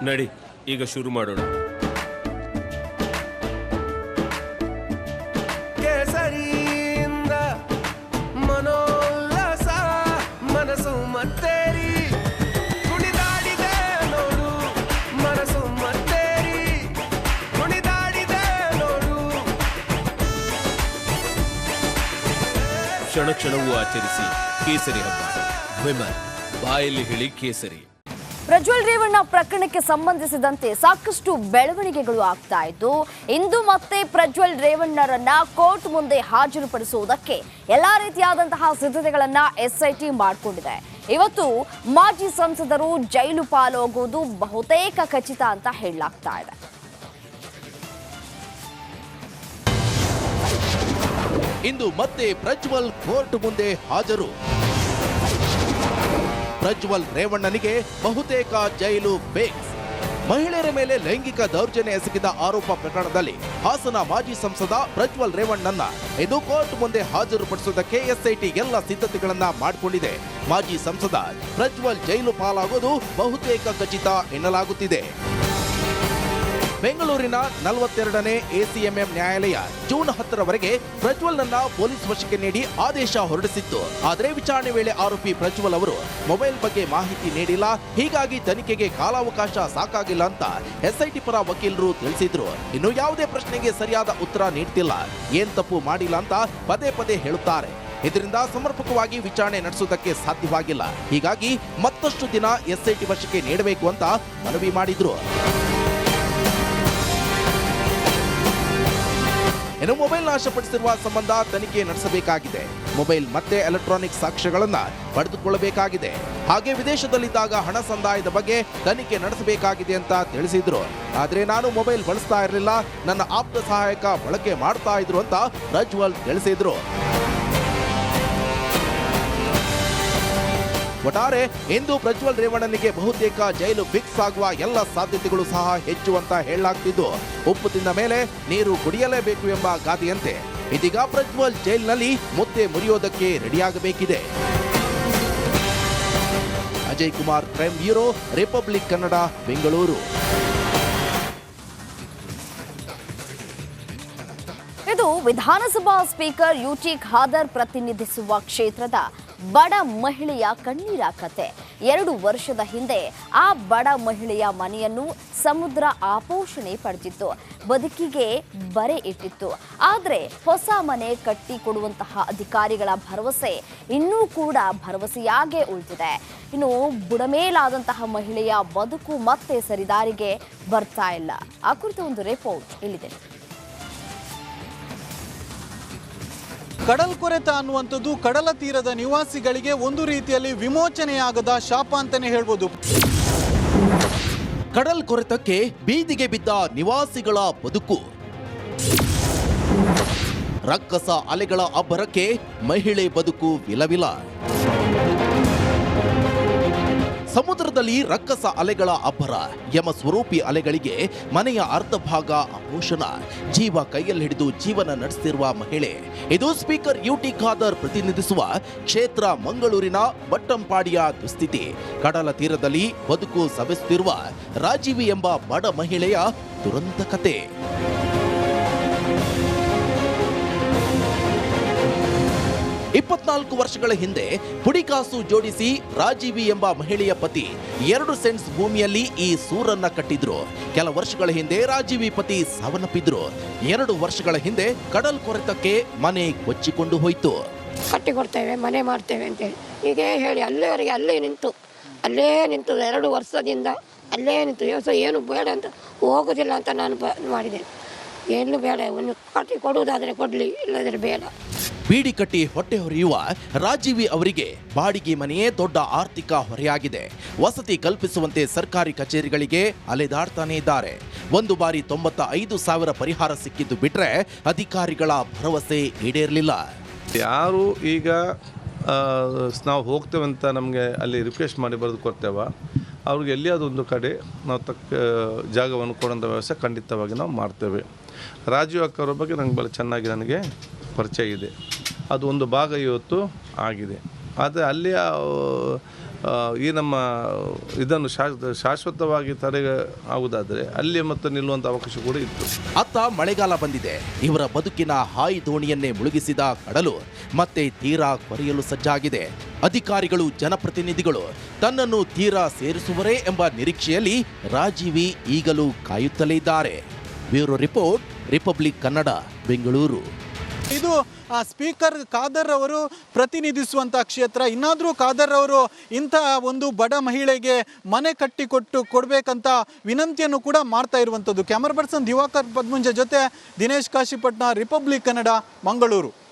ನಡಿ, ಈಗ ಶುರು ಮಾಡೋಣ. ಕೇಸರಿಯಿಂದ ಮನೋಲ್ಲಾಸ ಮನಸ್ಸು ಮತ್ತೇರಿ ಕುಣಿದಾಡಿದೆ ನೋಡು, ಮನಸ್ಸು ಮತ್ತೇರಿ ಕುಣಿದಾಡಿದೆ ನೋಡು. ಕ್ಷಣ ಕ್ಷಣವೂ ಆಚರಿಸಿ ಕೇಸರಿ ಹಬ್ಬ. ವಿಮಲ್, ಬಾಯಲ್ಲಿ ಹೇಳಿ ಕೇಸರಿ. ಪ್ರಜ್ವಲ್ ರೇವಣ್ಣ ಪ್ರಕರಣಕ್ಕೆ ಸಂಬಂಧಿಸಿದಂತೆ ಸಾಕಷ್ಟು ಬೆಳವಣಿಗೆಗಳು ಆಗ್ತಾ ಇದ್ದು, ಇಂದು ಮತ್ತೆ ಪ್ರಜ್ವಲ್ ರೇವಣ್ಣರನ್ನ ಕೋರ್ಟ್ ಮುಂದೆ ಹಾಜರುಪಡಿಸುವುದಕ್ಕೆ ಎಲ್ಲಾ ರೀತಿಯಾದಂತಹ ಸಿದ್ಧತೆಗಳನ್ನ ಎಸ್ಐಟಿ ಮಾಡಿಕೊಂಡಿದೆ. ಇವತ್ತು ಮಾಜಿ ಸಂಸದರು ಜೈಲು ಪಾಲೋಗುವುದು ಬಹುತೇಕ ಖಚಿತ ಅಂತ ಹೇಳಲಾಗ್ತಾ ಇದೆ. ಇಂದು ಮತ್ತೆ ಪ್ರಜ್ವಲ್ ಕೋರ್ಟ್ ಮುಂದೆ ಹಾಜರು. ಪ್ರಜ್ವಲ್ ರೇವಣ್ಣನಿಗೆ ಬಹುತೇಕ ಜೈಲು ಬೇಕ್ಸ್. ಮಹಿಳೆಯರ ಮೇಲೆ ಲೈಂಗಿಕ ದೌರ್ಜನ್ಯ ಎಸಗಿದ ಆರೋಪ ಪ್ರಕರಣದಲ್ಲಿ ಹಾಸನ ಮಾಜಿ ಸಂಸದ ಪ್ರಜ್ವಲ್ ರೇವಣ್ಣನ ಇಂದು ಕೋರ್ಟ್ ಮುಂದೆ ಹಾಜರುಪಡಿಸುವುದಕ್ಕೆ ಎಸ್ಐಟಿ ಎಲ್ಲ ಸಿದ್ಧತೆಗಳನ್ನ ಮಾಡಿಕೊಂಡಿದೆ. ಮಾಜಿ ಸಂಸದ ಪ್ರಜ್ವಲ್ ಜೈಲು ಪಾಲಾಗೋದು ಬಹುತೇಕ ಖಚಿತ ಎನ್ನಲಾಗುತ್ತಿದೆ. ಬೆಂಗಳೂರಿನ 42ನೇ ಎಸಿಎಂಎಂ ನ್ಯಾಯಾಲಯ ಜೂನ್ 10ರವರೆಗೆ ಪ್ರಜ್ವಲ್ನನ್ನ ಪೊಲೀಸ್ ವಶಕ್ಕೆ ನೀಡಿ ಆದೇಶ ಹೊರಡಿಸಿತ್ತು. ಆದರೆ ವಿಚಾರಣೆ ವೇಳೆ ಆರೋಪಿ ಪ್ರಜ್ವಲ್ ಅವರು ಮೊಬೈಲ್ ಬಗ್ಗೆ ಮಾಹಿತಿ ನೀಡಿಲ್ಲ, ಹೀಗಾಗಿ ತನಿಖೆಗೆ ಕಾಲಾವಕಾಶ ಸಾಕಾಗಿಲ್ಲ ಅಂತ ಎಸ್ಐಟಿ ಪರ ವಕೀಲರು ತಿಳಿಸಿದ್ರು. ಇನ್ನು ಯಾವುದೇ ಪ್ರಶ್ನೆಗೆ ಸರಿಯಾದ ಉತ್ತರ ನೀಡ್ತಿಲ್ಲ, ಏನ್ ತಪ್ಪು ಮಾಡಿಲ್ಲ ಅಂತ ಪದೇ ಪದೇ ಹೇಳುತ್ತಾರೆ. ಇದರಿಂದ ಸಮರ್ಪಕವಾಗಿ ವಿಚಾರಣೆ ನಡೆಸುವುದಕ್ಕೆ ಸಾಧ್ಯವಾಗಿಲ್ಲ. ಹೀಗಾಗಿ ಮತ್ತಷ್ಟು ದಿನ ಎಸ್ಐಟಿ ವಶಕ್ಕೆ ನೀಡಬೇಕು ಅಂತ ಮನವಿ ಮಾಡಿದ್ರು. ಇನ್ನು ಮೊಬೈಲ್ ನಾಶಪಡಿಸಿರುವ ಸಂಬಂಧ ತನಿಖೆ ನಡೆಸಬೇಕಾಗಿದೆ. ಮೊಬೈಲ್ ಮತ್ತೆ ಎಲೆಕ್ಟ್ರಾನಿಕ್ ಸಾಕ್ಷ್ಯಗಳನ್ನ ಪಡೆದುಕೊಳ್ಳಬೇಕಾಗಿದೆ. ಹಾಗೆ ವಿದೇಶದಲ್ಲಿದ್ದಾಗ ಹಣ ಸಂದಾಯದ ಬಗ್ಗೆ ತನಿಖೆ ನಡೆಸಬೇಕಾಗಿದೆ ಅಂತ ತಿಳಿಸಿದ್ರು. ಆದ್ರೆ ನಾನು ಮೊಬೈಲ್ ಬಳಸ್ತಾ ಇರಲಿಲ್ಲ, ನನ್ನ ಆಪ್ತ ಸಹಾಯಕ ಬಳಕೆ ಮಾಡ್ತಾ ಇದ್ರು ಅಂತ ಪ್ರಜ್ವಲ್ ತಿಳಿಸಿದ್ರು. ಒಟ್ಟಾರೆ ಇಂದು ಪ್ರಜ್ವಲ್ ರೇವಣ್ಣನಿಗೆ ಬಹುತೇಕ ಜೈಲು ಫಿಕ್ಸ್ ಆಗುವ ಎಲ್ಲ ಸಾಧ್ಯತೆಗಳು ಸಹ ಹೆಚ್ಚು ಅಂತ ಹೇಳಲಾಗ್ತಿದ್ದು, ಉಪ್ಪು ತಿಂದ ಮೇಲೆ ನೀರು ಕುಡಿಯಲೇಬೇಕು ಎಂಬ ಗಾದೆಯಂತೆ ಇದೀಗ ಪ್ರಜ್ವಲ್ ಜೈಲಿನಲ್ಲಿ ಮುದ್ದೆ ಮುರಿಯೋದಕ್ಕೆ ರೆಡಿಯಾಗಬೇಕಿದೆ. Ajay Kumar, crime bureau, republic Kannada, Bengaluru. ಇದು ವಿಧಾನಸಭಾ ಸ್ಪೀಕರ್ ಯುಟಿ ಖಾದರ್ ಪ್ರತಿನಿಧಿಸುವ ಕ್ಷೇತ್ರದ ಬಡ ಮಹಿಳೆಯ ಕಣ್ಣೀರ ಕತೆ. 2 ವರ್ಷದ ಹಿಂದೆ ಆ ಬಡ ಮಹಿಳೆಯ ಮನೆಯನ್ನು ಸಮುದ್ರ ಆಪೋಷಣೆ ಪಡೆದಿತ್ತು, ಬದುಕಿಗೆ ಬರೆ ಇಟ್ಟಿತ್ತು. ಆದರೆ ಹೊಸ ಮನೆ ಕಟ್ಟಿ ಕೊಡುವಂತಹ ಅಧಿಕಾರಿಗಳ ಭರವಸೆ ಇನ್ನೂ ಕೂಡ ಭರವಸೆಯಾಗೇ ಉಳಿದಿದೆ. ಇನ್ನು ಬುಡಮೇಲಾದಂತಹ ಮಹಿಳೆಯ ಬದುಕು ಮತ್ತೆ ಸರಿದಾರಿಗೆ ಬರ್ತಾ ಇಲ್ಲ. ಆ ಕುರಿತ ಒಂದು ರಿಪೋರ್ಟ್ ಇಲ್ಲಿದೆ. ಕಡಲ್ ಕೊರೆತ ಅನ್ನುವಂಥದ್ದು ಕಡಲ ತೀರದ ನಿವಾಸಿಗಳಿಗೆ ಒಂದು ರೀತಿಯಲ್ಲಿ ವಿಮೋಚನೆಯಾಗದ ಶಾಪ ಅಂತಾನೆ ಹೇಳ್ಬೋದು. ಕಡಲ್ ಕೊರೆತಕ್ಕೆ ಬೀದಿಗೆ ಬಿದ್ದ ನಿವಾಸಿಗಳ ಬದುಕು, ರಕ್ಕಸ ಅಲೆಗಳ ಅಬ್ಬರಕ್ಕೆ ಮಹಿಳೆ ಬದುಕು ವಿಲವಿಲ. ಸಮುದ್ರದಲ್ಲಿ ರಕ್ಕಸ ಅಲೆಗಳ ಅಬ್ಬರ, ಯಮ ಸ್ವರೂಪಿ ಅಲೆಗಳಿಗೆ ಮನೆಯ ಅರ್ಧ ಭಾಗ ಆಪೋಷಣ, ಜೀವ ಕೈಯಲ್ಲಿ ಹಿಡಿದು ಜೀವನ ನಡೆಸುತ್ತಿರುವ ಮಹಿಳೆ. ಇದು ಸ್ಪೀಕರ್ ಯುಟಿ ಖಾದರ್ ಪ್ರತಿನಿಧಿಸುವ ಕ್ಷೇತ್ರ ಮಂಗಳೂರಿನ ಬಟ್ಟಂಪಾಡಿಯ ದುಸ್ಥಿತಿ. ಕಡಲ ತೀರದಲ್ಲಿ ಬದುಕು ಸವೆಸುತ್ತಿರುವ ರಾಜೀವಿ ಎಂಬ ಬಡ ಮಹಿಳೆಯ ದುರಂತ ಕತೆ. 24 ವರ್ಷಗಳ ಹಿಂದೆ ಪುಡಿಕಾಸು ಜೋಡಿಸಿ ರಾಜೀವಿ ಎಂಬ ಮಹಿಳೆಯ ಪತಿ 2 ಸೆಂಟ್ಸ್ ಭೂಮಿಯಲ್ಲಿ ಈ ಸೂರನ್ನ ಕಟ್ಟಿದ್ರು. ಕೆಲ ವರ್ಷಗಳ ಹಿಂದೆ ರಾಜೀವಿ ಪತಿ ಸಾವನ್ನಪ್ಪಿದ್ರು. 2 ವರ್ಷಗಳ ಹಿಂದೆ ಕಡಲ್ ಕೊರೆತಕ್ಕೆ ಮನೆ ಕೊಚ್ಚಿಕೊಂಡು ಹೋಯಿತು. ಕಟ್ಟಿಕೊಡ್ತೇವೆ, ಮನೆ ಮಾಡ್ತೇವೆ ಅಂತೇಳಿ ಹೀಗೆ ಹೇಳಿ ಅಲ್ಲೇವರೆಗೆ ಅಲ್ಲೇ ನಿಂತು 2 ವರ್ಷದಿಂದ ಅಲ್ಲೇ ನಿಂತು ವ್ಯವಸಾಯ ಏನು ಬೇಡ ಅಂತ ಹೋಗೋದಿಲ್ಲ ಅಂತ ನಾನು ಮಾಡಿದ್ದೇನೆ. ಏನು ಬೇಡ, ಒಂದು ಕಟ್ಟಿ ಕೊಡುವುದಾದರೆ ಕೊಡಲಿ, ಇಲ್ಲದ್ರೆ ಬೇಡ. ಬೀಡಿ ಕಟ್ಟಿ ಹೊಟ್ಟೆ ಹೊರೆಯುವ ರಾಜೀವಿ ಅವರಿಗೆ ಬಾಡಿಗೆ ಮನೆಯೇ ದೊಡ್ಡ ಆರ್ಥಿಕ ಹೊರೆಯಾಗಿದೆ. ವಸತಿ ಕಲ್ಪಿಸುವಂತೆ ಸರ್ಕಾರಿ ಕಚೇರಿಗಳಿಗೆ ಅಲೆದಾಡ್ತಾನೆ ಇದ್ದಾರೆ. ಒಂದು ಬಾರಿ 95,000 ಪರಿಹಾರ ಸಿಕ್ಕಿದ್ದು ಬಿಟ್ರೆ ಅಧಿಕಾರಿಗಳ ಭರವಸೆ ಈಡೇರಲಿಲ್ಲ. ಯಾರು ಈಗ ನಾವು ಹೋಗ್ತೇವೆ ಅಂತ ನಮಗೆ ಅಲ್ಲಿ ರಿಕ್ವೆಸ್ಟ್ ಮಾಡಿ ಬರೆದು ಕೊಡ್ತೇವೆ, ಅವ್ರಿಗೆ ಎಲ್ಲಿಯಾದೊಂದು ಕಡೆ ನಾವು ಜಾಗವನ್ನು ಕೊಡೋಂಥ ವ್ಯವಸ್ಥೆ ಖಂಡಿತವಾಗಿ ನಾವು ಮಾಡ್ತೇವೆ. ರಾಜೀವ್ ಅಕ್ಕವ್ರ ಬಗ್ಗೆ ನನಗೆ ಭಾಳ ಚೆನ್ನಾಗಿ ನನಗೆ ಪರಿಚಯ ಇದೆ. ಅದು ಒಂದು ಭಾಗ ಇವತ್ತು ಆಗಿದೆ. ಆದರೆ ಅಲ್ಲಿಯ ಈ ನಮ್ಮ ಇದನ್ನು ಶಾಶ್ವತವಾಗಿ ತಡೆ ಆಗುವುದಾದರೆ ಅಲ್ಲಿ ಮತ್ತು ನಿಲ್ಲುವಂಥ ಅವಕಾಶ ಕೂಡ ಇತ್ತು. ಅತ್ತ ಮಳೆಗಾಲ ಬಂದಿದೆ. ಇವರ ಬದುಕಿನ ಹಾಯಿ ದೋಣಿಯನ್ನೇ ಮುಳುಗಿಸಿದ ಕಡಲು ಮತ್ತೆ ತೀರಾ ಕೊರೆಯಲು ಸಜ್ಜಾಗಿದೆ. ಅಧಿಕಾರಿಗಳು ಜನಪ್ರತಿನಿಧಿಗಳು ತನ್ನನ್ನು ತೀರಾ ಸೇರಿಸುವರೇ ಎಂಬ ನಿರೀಕ್ಷೆಯಲ್ಲಿ ರಾಜೀವಿ ಈಗಲೂ ಕಾಯುತ್ತಲೇ ಇದ್ದಾರೆ. Bureau report, republic Kannada, Bengaluru. ಇದು ಸ್ಪೀಕರ್ ಖಾದರ್ ಅವರು ಪ್ರತಿನಿಧಿಸುವಂಥ ಕ್ಷೇತ್ರ. ಇನ್ನಾದರೂ ಖಾದರ್ ಅವರು ಇಂಥ ಒಂದು ಬಡ ಮಹಿಳೆಗೆ ಮನೆ ಕೊಡಬೇಕಂತ ವಿನಂತಿಯನ್ನು ಕೂಡ ಮಾಡ್ತಾ ಇರುವಂಥದ್ದು. ಕ್ಯಾಮರಾ ಪರ್ಸನ್ ದಿವಾಕರ್ ಪದ್ಮುಂಜ ಜೊತೆ ದಿನೇಶ್ ಕಾಶಿಪಟ್ನ, ರಿಪಬ್ಲಿಕ್ ಕನ್ನಡ, ಮಂಗಳೂರು.